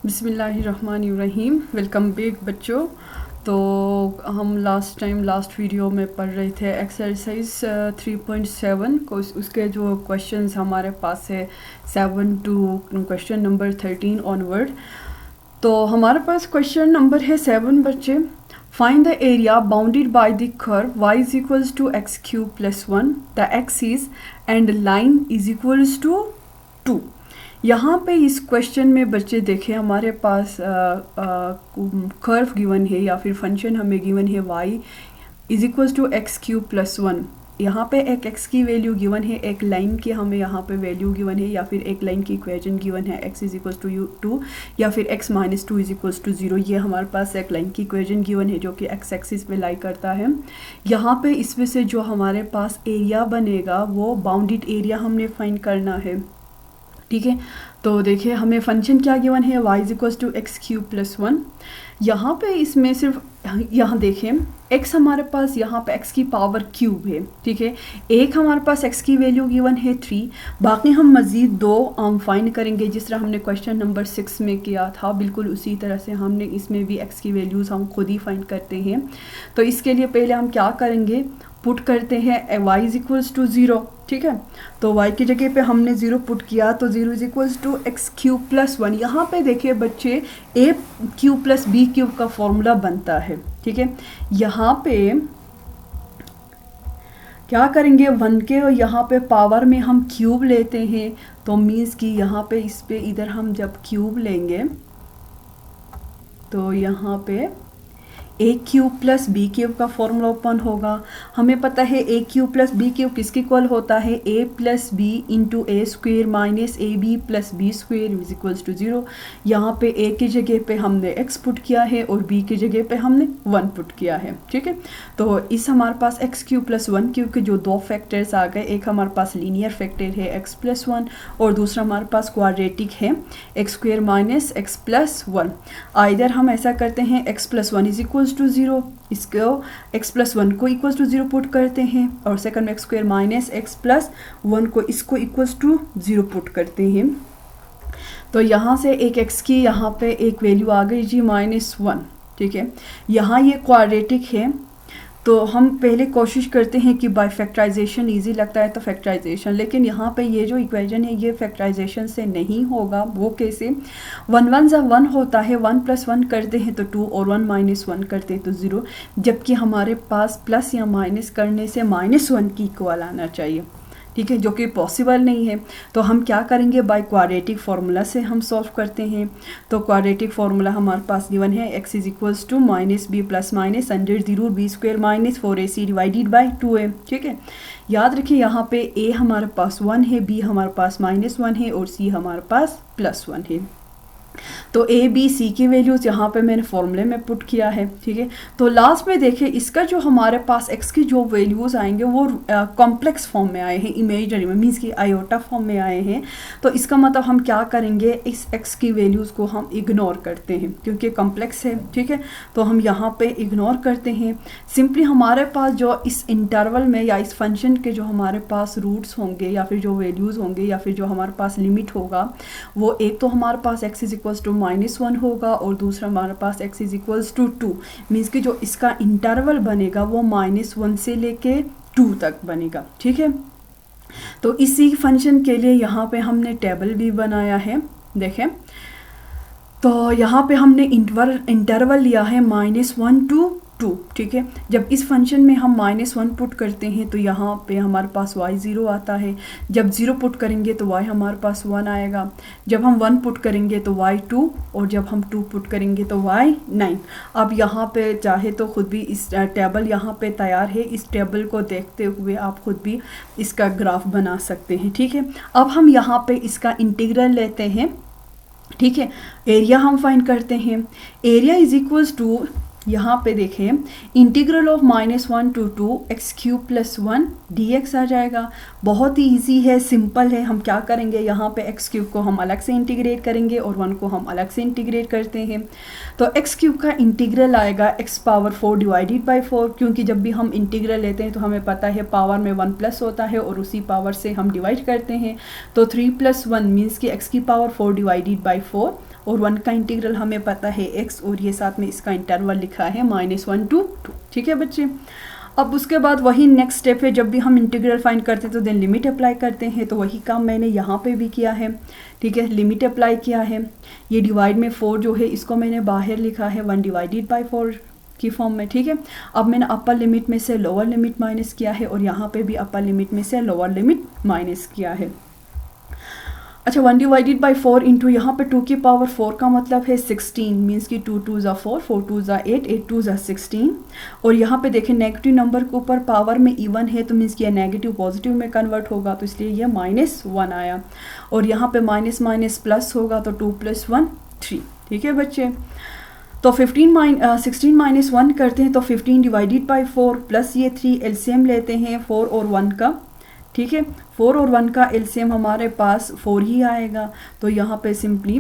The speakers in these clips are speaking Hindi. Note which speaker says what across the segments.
Speaker 1: बिस्मिल्लाहिर्रहमानिर्रहीम। वेलकम बैक बच्चों। तो हम लास्ट वीडियो में पढ़ रहे थे एक्सरसाइज 3.7 को। उसके जो क्वेश्चंस हमारे पास है 7 टू क्वेश्चन नंबर 13 ऑनवर्ड। तो हमारे पास क्वेश्चन नंबर है 7 बच्चे। Find the area bounded by the curve y is equals to x cube plus 1, the axis and line is equals to 2। यहाँ पे इस क्वेश्चन में बच्चे देखें हमारे पास कर्व गिवन है या फिर फंक्शन हमें गिवन है y is equals to x cube plus 1। यहाँ पे एक x की वैल्यू गिवन है, एक लाइन की हमें यहाँ पे वैल्यू गिवन है, या फिर एक लाइन की इक्वेशन गिवन है x इज इक्वल्स टू 2 या फिर x minus 2 is equals to 0। ये हमारे पास एक लाइन की इक्वेशन गिवन है जो कि x एक्सिस पे लाई करता है। यहाँ पे इसमें से जो हमारे पास एरिया बनेगा वो बाउंडेड एरिया हमने फाइंड करना है। ठीक है, तो देखिए हमें फंक्शन क्या गिवन है y is equals to x cube plus 1। यहाँ पे इसमें सिर्फ यहाँ देखें x हमारे पास यहाँ पे x की पावर क्यूब है। ठीक है, एक हमारे पास x की वैल्यू गिवन है 3, बाकी हम मज़ीद दो फाइंड करेंगे जिस तरह हमने क्वेश्चन नंबर 6 में किया था। बिल्कुल उसी तरह से हमने इसमें भी x की वैल्यूज़ हम खुद ही फाइंड करते हैं। तो इसके लिए पहले हम क्या करेंगे, पुट करते हैं y इज इक्वल्स टू 0। ठीक है, तो y की जगह पे हमने 0 पुट किया तो 0 is equals to x cube plus 1। यहाँ पे देखिए बच्चे a cube plus b cube का फॉर्मूला बनता है। ठीक है, यहाँ पे क्या करेंगे 1 के और यहाँ पे पावर में हम क्यूब लेते हैं, तो मीन्स कि यहाँ पे इस पे इधर हम जब क्यूब लेंगे तो यहाँ पे A cube plus B cube का फॉर्मूला ओपन होगा। हमें पता है A cube plus B cube किसके इक्वल होता है, A plus B into A square minus A B plus B square is equals to 0। यहाँ पे ए की जगह पे हमने x पुट किया है और b की जगह पे हमने 1 पुट किया है। ठीक है, तो इस हमारे पास एक्स क्यूब प्लस 1 क्यूब के जो दो फैक्टर्स आ गए, एक हमारे पास लीनियर फैक्टर है x प्लस 1 और दूसरा हमारे पास क्वाड्रेटिक है x square minus x plus 1। Either हम ऐसा करते हैं x plus 1 is equals to 0, इसको x प्लस 1 को इक्वल्स टू 0 पुट करते हैं और सेकंड में x square minus x plus 1 को इसको इक्वल्स टू 0 पुट करते हैं। तो यहाँ से एक x की यहाँ पे एक वैल्यू आ गई जी -1। ठीक है, यहाँ ये क्वाड्रेटिक है तो हम पहले कोशिश करते हैं कि बाय फैक्टराइजेशन इजी लगता है तो फैक्टराइजेशन, लेकिन यहाँ पे ये जो इक्वेशन है ये फैक्टराइजेशन से नहीं होगा। वो कैसे, 1 1 जब 1 होता है 1 प्लस 1 करते हैं तो 2 और 1 माइनस 1 करते हैं तो 0, जबकि हमारे पास प्लस या माइनस करने से -1 की इक्वल आना चाहिए। ठीक है, जो कि पॉसिबल नहीं है। तो हम क्या करेंगे, बाय क्वाड्रेटिक फार्मूला से हम सॉल्व करते हैं। तो क्वाड्रेटिक फार्मूला हमारे पास गिवन है x is equals to minus b plus minus under the root b square minus 4ac divided by 2a। ठीक है, याद रखिए यहाँ पे a हमारे पास 1 है, b हमारे पास -1 है और c हमारे पास +1 है। तो ए बी सी की वैल्यूज़ यहाँ पे मैंने फॉर्मूले में पुट किया है। ठीक है, तो लास्ट में देखिए इसका जो हमारे पास x की जो वैल्यूज़ आएंगे वो कॉम्प्लेक्स फॉर्म में आए हैं, इमेजनरी में मीन्स कि आयोटा फॉर्म में आए हैं। तो इसका मतलब हम क्या करेंगे, इस x की वैल्यूज़ को हम इग्नोर करते हैं क्योंकि कॉम्प्लेक्स है। ठीक है, तो हम यहाँ पे इग्नोर करते हैं। सिंपली हमारे पास जो इस इंटरवल में या इस फंक्शन के जो हमारे पास रूट्स होंगे या फिर जो वैल्यूज़ होंगे या फिर जो हमारे पास लिमिट होगा, वो एक तो हमारे पास x इज इक्वल्स टू -1 होगा और दूसरा हमारे पास x is equals to 2। Means कि जो इसका इंटरवल बनेगा वो -1 से लेके 2 तक बनेगा। ठीक है, तो इसी फंक्शन के लिए यहाँ पे हमने टेबल भी बनाया है। देखें तो यहाँ पे हमने इंटरवल लिया है -1 to 2। ठीक है, जब इस फंक्शन में हम -1 पुट करते हैं तो यहाँ पे हमारे पास y 0 आता है, जब 0 पुट करेंगे तो y हमारे पास 1 आएगा, जब हम 1 पुट करेंगे तो y 2 और जब हम 2 पुट करेंगे तो y 9। अब यहाँ पे चाहे तो खुद भी इस टेबल यहाँ पे तैयार है, इस टेबल को देखते हुए आप खुद भी इसका ग्राफ बना सकते हैं। ठीक है, अब हम यहाँ पे इसका इंटीग्रल लेते हैं। ठीक है, एरिया हम फाइंड करते हैं। एरिया इज इक्वल्स टू, यहाँ पे देखें integral of -1 to 2 x cube plus 1 dx आ जाएगा। बहुत ही ईजी है, सिंपल है। हम क्या करेंगे, यहाँ पे एक्स क्यूब को हम अलग से इंटीग्रेट करेंगे और 1 को हम अलग से इंटीग्रेट करते हैं। तो एक्स क्यूब का इंटीग्रल आएगा x पावर 4 डिवाइडेड बाई 4, क्योंकि जब भी हम इंटीग्रल लेते हैं तो हमें पता है पावर में 1 प्लस होता है और उसी पावर से हम डिवाइड करते हैं। तो 3 + 1 मीन्स कि x की पावर 4 डिवाइडेड बाई 4 और 1 का इंटीग्रल हमें पता है x, और ये साथ में इसका इंटरवल लिखा है -1 to 2। ठीक है बच्चे, अब उसके बाद वही नेक्स्ट स्टेप है, जब भी हम इंटीग्रल फाइंड करते हैं तो देन लिमिट अप्लाई करते हैं। तो वही काम मैंने यहाँ पे भी किया है। ठीक है, लिमिट अप्लाई किया है। ये डिवाइड में 4 जो है इसको मैंने बाहर लिखा है 1 डिवाइडेड बाई 4 की फॉर्म में। ठीक है, अब मैंने अपर लिमिट में से लोअर लिमिट माइनस किया है और यहाँ पे भी अपर लिमिट में से लोअर लिमिट माइनस किया है। अच्छा, 1 डिवाइडेड बाई 4 इंटू यहाँ पे 2 की पावर 4 का मतलब है 16, मीन्स कि 2 2 ज़ा 4, 4 2 ज़ा 8, 8 2 ज़ा 16। और यहाँ पे देखें नेगेटिव नंबर के ऊपर पावर में इवन है तो मीन्स कि यह नेगेटिव पॉजिटिव में कन्वर्ट होगा, तो इसलिए यह -1 आया। और यहाँ पे माइनस माइनस प्लस होगा तो 2 + 1 3। ठीक है बच्चे, तो 16 माइनस 1 करते हैं तो 15 डिवाइडेड बाई 4 प्लस ये 3, एलसीएम लेते हैं 4 और 1 का। ठीक है, 4 और 1 का एलसीएम हमारे पास 4 ही आएगा। तो यहाँ पे सिंपली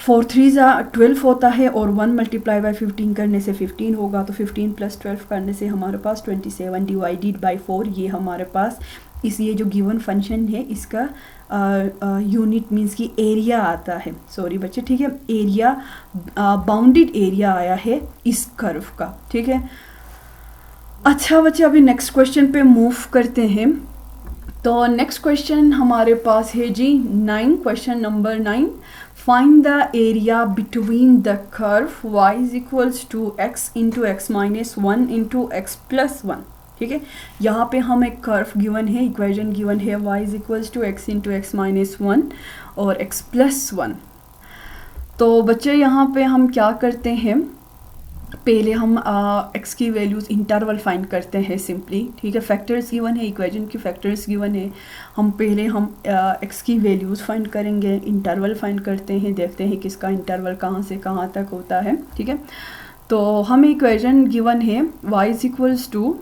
Speaker 1: 4 3 ज़ा 12 होता है और 1 मल्टीप्लाई बाई 15 करने से 15 होगा। तो 15 + 12 करने से हमारे पास 27 डिवाइडेड बाई 4, ये हमारे पास ये जो गिवन फंक्शन है इसका यूनिट मीन्स की एरिया आता है। सॉरी बच्चे, ठीक है, एरिया बाउंडेड एरिया आया है इस कर्व का। ठीक है, अच्छा बच्चे, अभी नेक्स्ट क्वेश्चन पे मूव करते हैं। तो नेक्स्ट क्वेश्चन हमारे पास है जी 9, question number 9। Find the area between the curve y = x into x - 1 into x + 1। ठीक है, यहाँ पे हम एक कर्व गिवन है, इक्वेशन गिवन है y = x इंटू x - 1 और x + 1। तो बच्चे यहाँ पे हम क्या करते हैं, पहले हम x की वैल्यूज़ इंटरवल फाइंड करते हैं सिंपली। ठीक है, फैक्टर्स गिवन है, इक्वेशन की फैक्टर्स गिवन है। हम x की वैल्यूज़ फाइंड करेंगे, इंटरवल फाइंड करते हैं, देखते हैं किसका इंटरवल कहाँ से कहाँ तक होता है। ठीक है, तो हमें इक्वेशन गिवन है y =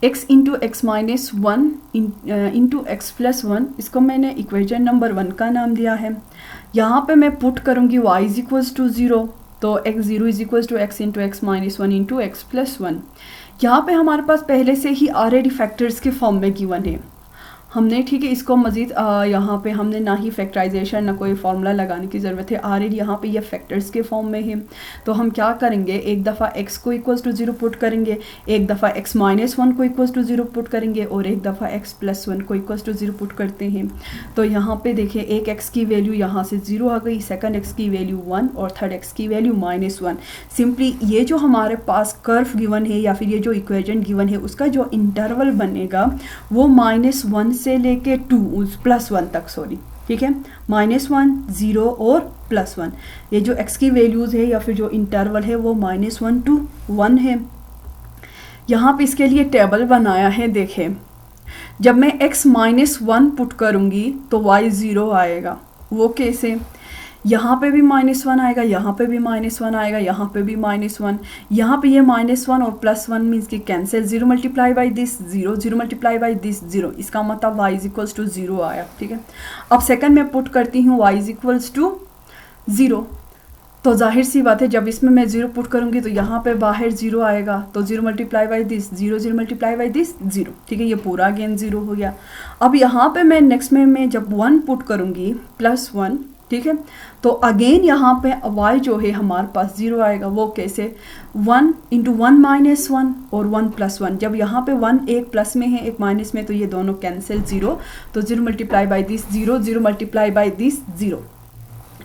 Speaker 1: x into x - 1 into x + 1। इसको मैंने इक्वेशन नंबर 1 का नाम दिया है। यहाँ पे मैं पुट करूँगी y = 0, तो x0 = x into x - 1 into x + 1। यहाँ पे हमारे पास पहले से ही ऑलरेडी फैक्टर्स के फॉर्म में गिवन है हमने। ठीक है, इसको मज़ीद यहाँ पे हमने ना ही फैक्टराइजेशन ना कोई फार्मूला लगाने की ज़रूरत है, ऑलरेडी यहाँ पे ये फैक्टर्स के फॉर्म में है। तो हम क्या करेंगे, एक दफ़ा x को = 0 पुट करेंगे, एक दफ़ा x - 1 को = 0 पुट करेंगे और एक दफ़ा x + 1 को = 0 पुट करते हैं। तो यहाँ पे देखें, एक x की वैल्यू यहाँ से 0 आ गई, सेकंड x की वैल्यू 1 और थर्ड x की वैल्यू -1। सिंपली ये जो हमारे पास कर्व गिवन है या फिर ये जो इक्वेशन गिवन है उसका जो इंटरवल बनेगा वो -1 से लेके 2 +1 तक, सॉरी। ठीक है, -1 0 और +1। ये जो x की वैल्यूज़ है या फिर जो इंटरवल है वो -1 to 1 है। यहाँ पे इसके लिए टेबल बनाया है, देखें, जब मैं x -1 पुट करूँगी तो y 0 आएगा। वो कैसे, यहाँ पे भी -1 आएगा, यहाँ पे भी -1 आएगा, यहाँ पे भी -1, यहाँ पे ये -1 और +1 मीन्स कि cancel, 0 multiply by this 0, 0 multiply by this 0, इसका मतलब y = 0 आया। ठीक है, अब सेकंड में पुट करती हूँ y = 0, तो जाहिर सी बात है जब इसमें मैं 0 पुट करूँगी तो यहाँ पे बाहर 0 आएगा, तो 0 multiply by this 0, 0 multiply by this 0। ठीक है, ये पूरा अगेन 0 हो गया। अब यहाँ पे मैं नेक्स्ट में मैं जब 1 पुट करूँगी +1, ठीक है, तो अगेन यहाँ पे y जो है हमारे पास 0 आएगा। वो कैसे, 1 इंटू 1 - 1 और 1 + 1। जब यहाँ पे 1 एक प्लस में है एक माइनस में तो ये दोनों कैंसिल, 0, तो 0 multiply by this 0, 0 multiply by this 0।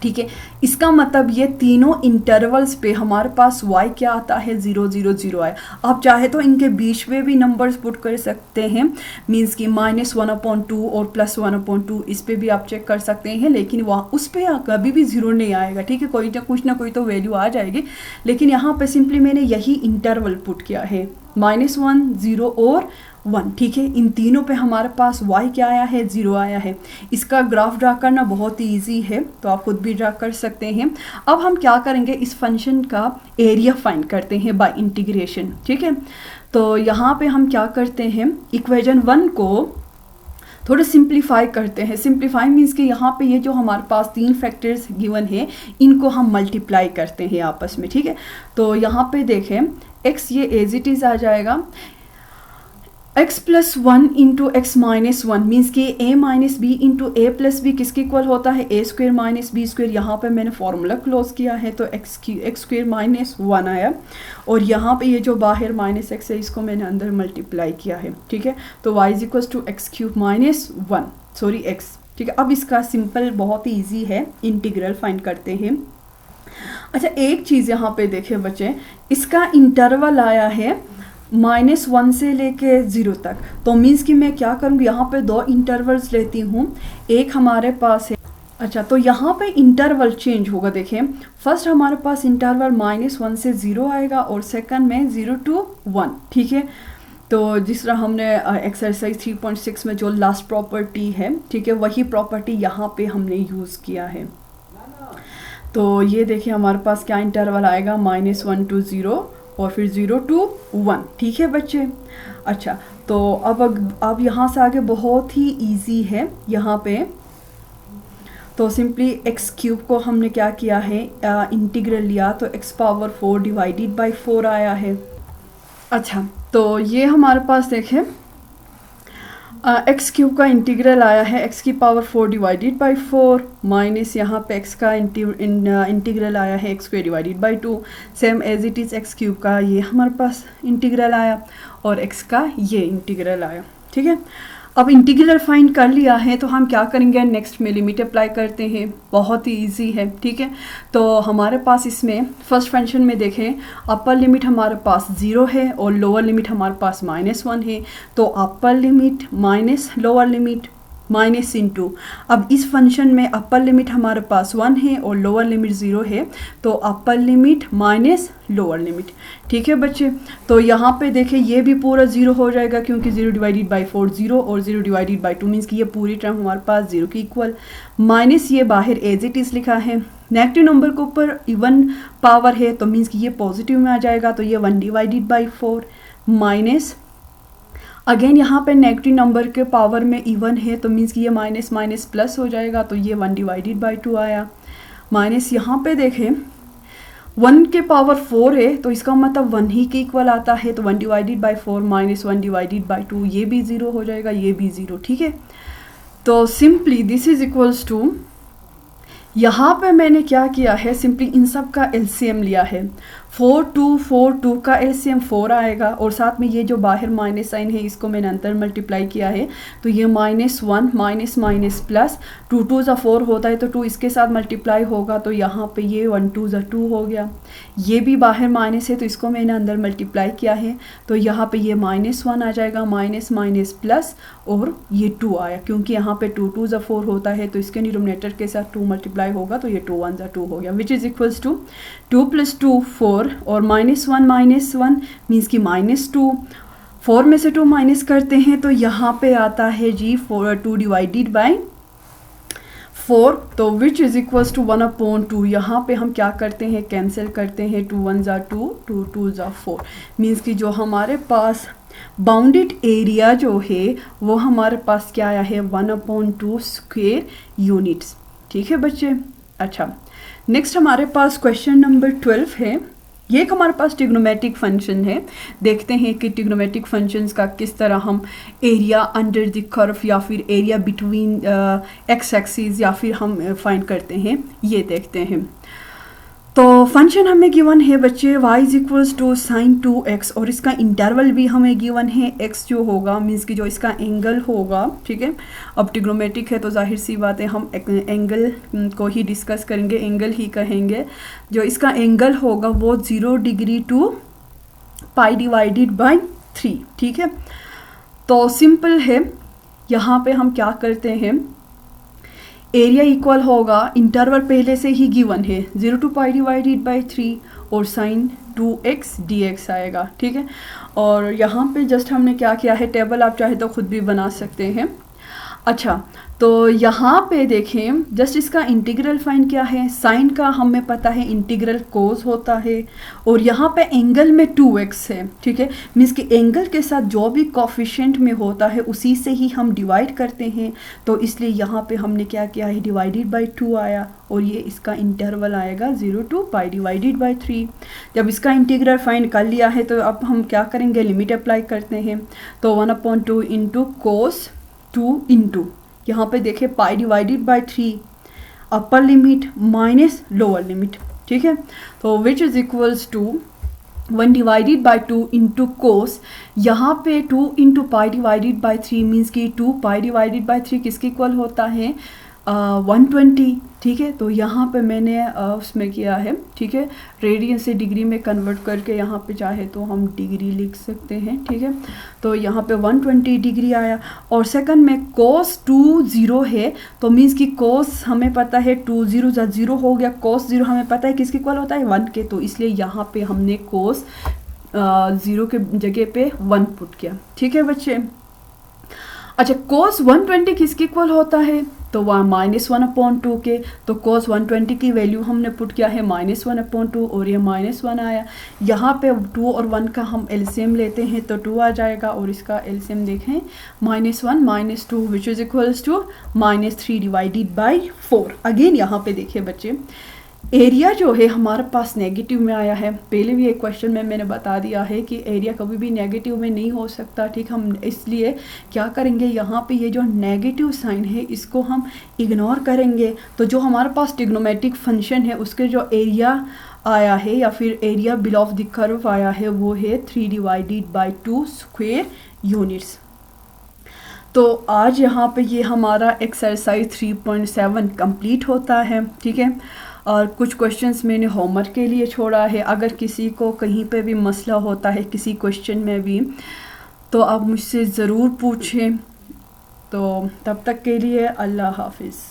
Speaker 1: ठीक है, इसका मतलब ये तीनों इंटरवल्स पे हमारे पास y क्या आता है, 0 0 0 आए। आप चाहे तो इनके बीच में भी नंबर्स पुट कर सकते हैं, मींस कि -1/2 और +1/2, इस पे भी आप चेक कर सकते हैं, लेकिन वहाँ उस पर कभी भी 0 नहीं आएगा। ठीक है, कोई ना कुछ तो वैल्यू आ जाएगी, लेकिन यहाँ पे सिंपली मैंने यही इंटरवल पुट किया है, -1 0 और 1। ठीक है, इन तीनों पे हमारे पास y क्या आया है, 0 आया है। इसका ग्राफ ड्रा करना बहुत ही ईजी है, तो आप खुद भी ड्रा कर सकते हैं। अब हम क्या करेंगे, इस फंक्शन का एरिया फाइंड करते हैं बाय इंटीग्रेशन। ठीक है, तो यहाँ पे हम क्या करते हैं, इक्वेशन 1 को थोड़ा सिंप्लीफाई करते हैं। सिंप्लीफाई मीन्स कि यहाँ पे ये जो हमारे पास 3 फैक्टर्स गिवन है इनको हम मल्टीप्लाई करते हैं आपस में। ठीक है, तो यहाँ पे देखें x ये एज इट इज़ आ जाएगा, x plus one into x minus one means कि a minus b into a plus b किसके इक्वल होता है, a square minus b square. यहाँ पे मैंने फॉर्मूला क्लोज किया है तो एक्स स्क्वेयर माइनस वन आया, और यहाँ पे ये जो बाहर माइनस एक्स है इसको मैंने अंदर मल्टीप्लाई किया है, ठीक है। तो y is equal to x cube minus one, sorry x, ठीक है। अब इसका सिंपल बहुत ही ईजी है, इंटीग्रल फाइंड करते हैं। अच्छा, एक चीज़ यहाँ पे देखें बच्चे, इसका इंटरवल आया है -1 से लेके 0 तक, तो मीन्स कि मैं क्या करूँगी, यहाँ पे दो इंटरवल्स लेती हूँ। एक हमारे पास है, अच्छा तो यहाँ पे इंटरवल चेंज होगा। देखें, फर्स्ट हमारे पास इंटरवल -1 से 0 आएगा और सेकंड में 0 to 1, ठीक है। तो जिस तरह हमने एक्सरसाइज 3.6 में जो लास्ट प्रॉपर्टी है, ठीक है, वही प्रॉपर्टी यहाँ पे हमने यूज़ किया है। तो ये देखिए हमारे पास क्या इंटरवल आएगा, -1 to 0 और फिर 0 to 1, ठीक है बच्चे। अच्छा, तो अब यहाँ से आगे बहुत ही इजी है यहाँ पे। तो सिंपली एक्स क्यूब को हमने क्या किया है, इंटीग्रल लिया, तो x पावर 4 डिवाइडेड बाई 4 आया है। अच्छा, तो ये हमारे पास देखें एक्स क्यूब का इंटीग्रल आया है x की पावर 4 डिवाइडेड बाई 4 माइनस यहाँ पे x का इंटीग्रल आया है x square divided by 2, same as it is x cube का ये हमारे पास इंटीग्रल आया और x का ये इंटीग्रल आया, ठीक है। अब इंटीग्रल फाइंड कर लिया है तो हम क्या करेंगे, नेक्स्ट में लिमिट अप्लाई करते हैं, बहुत ही इजी है, ठीक है। तो हमारे पास इसमें फर्स्ट फंक्शन में देखें, अपर लिमिट हमारे पास 0 है और लोअर लिमिट हमारे पास -1 है। तो अपर limit minus lower limit minus into, अब इस फंक्शन में अपर लिमिट हमारे पास 1 है और लोअर लिमिट 0 है, तो अपर लिमिट माइनस लोअर लिमिट, ठीक है बच्चे। तो यहाँ पे देखें ये भी पूरा 0 हो जाएगा क्योंकि 0 डिवाइडेड बाई 4 0 और 0 डिवाइडेड बाई 2 मीन्स कि ये पूरी टर्म हमारे पास 0 के इक्वल, माइनस ये बाहर एज इट इज़ लिखा है, नेगेटिव नंबर के ऊपर इवन पावर है तो मीन्स कि ये पॉजिटिव में आ जाएगा, तो ये 1 डिवाइडेड बाई 4 माइनस अगेन यहाँ पे नेगेटिव नंबर के पावर में इवन है तो मीन्स कि ये माइनस माइनस प्लस हो जाएगा, तो ये 1 डिवाइडेड बाई 2 आया, माइनस यहाँ पे देखें 1 के पावर 4 है तो इसका मतलब 1 ही के इक्वल आता है, तो 1 divided by 4 minus 1 divided by 2, ये भी 0 हो जाएगा, ये भी 0, ठीक है। तो simply this is equals to, यहाँ पे मैंने क्या किया है, सिंपली इन सब का एलसीएम लिया है। 4 2 4 2 का एलसीएम 4 आएगा और साथ में ये जो बाहर माइनस साइन है इसको मैंने अंदर मल्टीप्लाई किया है, तो ये -1 माइनस माइनस प्लस 2 2 ज़ा 4 होता है तो 2 इसके साथ मल्टीप्लाई होगा, तो यहाँ पे ये 1 2 ज़ा 2 हो गया। ये भी बाहर माइनस है तो इसको मैंने अंदर मल्टीप्लाई किया है, तो यहाँ पे ये -1 आ जाएगा, माइनस माइनस प्लस और ये 2 आया, क्योंकि यहाँ पे 2 2 ज़ा 4 होता है तो इसके डिनोमिनेटर के साथ 2 मल्टीप्लाई होगा, तो ये 2 1 ज़ा 2 हो गया, विच इज़ इक्वल्स टू 2 + 2 4 और -1 मीन्स कि -2, 4 में से 2 माइनस करते हैं तो यहाँ पे आता है जी 2 डिवाइडेड बाई 4, तो विच इज़ इक्वल्स टू 1/2। यहाँ पे हम क्या करते हैं, कैंसिल करते हैं, 2 1 ज़ा 2 2 2 ज़ा 4, मीन्स कि जो हमारे पास बाउंडेड एरिया जो है वो हमारे पास क्या आया है, 1/2 स्क्वायर यूनिट्स, ठीक है बच्चे। अच्छा, नेक्स्ट हमारे पास क्वेश्चन नंबर 12 है। ये एक हमारे पास ट्रिग्नोमेट्रिक फंक्शन है, देखते हैं कि ट्रिग्नोमेट्रिक फंक्शंस का किस तरह हम एरिया अंडर द कर्व या फिर एरिया बिटवीन एक्स एक्सिस या फिर हम फाइंड करते हैं, ये देखते हैं। तो फंक्शन हमें गिवन है बच्चे y is equals to sin 2x और इसका इंटरवल भी हमें गिवन है, x जो होगा मीन्स कि जो इसका एंगल होगा, ठीक है। अब ट्रिग्नोमेट्रिक है तो जाहिर सी बात है हम एंगल को ही डिस्कस करेंगे, एंगल ही कहेंगे। जो इसका एंगल होगा वो 0 degree to pi divided by 3, ठीक है। तो सिंपल है, यहाँ पे हम क्या करते हैं, एरिया इक्वल होगा, इंटरवल पहले से ही गिवन है 0 टू पाई डिवाइडेड बाई 3 और साइन 2x dx आएगा, ठीक है। और यहाँ पे जस्ट हमने क्या किया है, टेबल आप चाहे तो खुद भी बना सकते हैं। अच्छा, तो यहाँ पे देखें, जस्ट इसका इंटीग्रल फाइंड क्या है, साइन का हमें पता है इंटीग्रल कोस होता है, और यहाँ पे एंगल में 2x है, ठीक है, मीन्स कि एंगल के साथ जो भी कोफिशिएंट में होता है उसी से ही हम डिवाइड करते हैं, तो इसलिए यहाँ पे हमने क्या किया है, डिवाइडेड बाई 2 आया, और ये इसका इंटरवल आएगा 0 to पाई डिवाइडेड बाई 3। जब इसका इंटीग्रल फाइंड कर लिया है तो अब हम क्या करेंगे, लिमिट अप्लाई करते हैं, तो 1/2 इंटू कोस 2 इंटू यहाँ पे देखें pi divided by 3 upper limit minus lower limit, ठीक है, तो which is equals to 1 divided by 2 into cos, यहाँ पे 2 into pi divided by 3 means कि 2 पाई डिवाइडेड बाई 3 किसके इक्वल होता है, 120, ठीक है, तो यहाँ पे मैंने उसमें किया है, ठीक है, रेडियन से डिग्री में कन्वर्ट करके यहाँ पे चाहे तो हम डिग्री लिख सकते हैं, ठीक है, तो यहाँ पे 120 डिग्री आया, और सेकंड में कोस 2 0 है, तो मीन्स कि कोस हमें पता है 2 0 0 हो गया, कोस 0 हमें पता है किसके इक्वल होता है 1 के, तो इसलिए यहाँ पे हमने कोस 0 के जगह पे 1 पुट किया, ठीक है बच्चे। अच्छा, कोस 120 किसके इक्वल होता है, तो वह -1/2 के, तो कोस 120 की वैल्यू हमने पुट किया है -1/2, और ये -1 आया, यहाँ पे 2 और 1 का हम एलसीएम लेते हैं तो 2 आ जाएगा, और इसका एलसीएम देखें -1 - 2 which is equals to -3 divided by 4। Again यहाँ पे देखिए बच्चे, एरिया जो है हमारे पास नेगेटिव में आया है, पहले भी एक क्वेश्चन में मैंने बता दिया है कि एरिया कभी भी नेगेटिव में नहीं हो सकता, ठीक, हम इसलिए क्या करेंगे, यहाँ पे ये जो नेगेटिव साइन है इसको हम इग्नोर करेंगे, तो जो हमारे पास ट्रिग्नोमेट्रिक फंक्शन है उसके जो एरिया आया है या फिर area below of the curve आया है वो है 3 डिवाइडेड बाई 2 स्क्वायर यूनिट्स। तो आज यहाँ पे ये हमारा एक्सरसाइज 3.7 कंप्लीट होता है, ठीक है, और कुछ क्वेश्चंस मैंने होमवर्क के लिए छोड़ा है, अगर किसी को कहीं पे भी मसला होता है किसी क्वेश्चन में भी तो आप मुझसे ज़रूर पूछें। तो तब तक के लिए अल्लाह हाफिज़।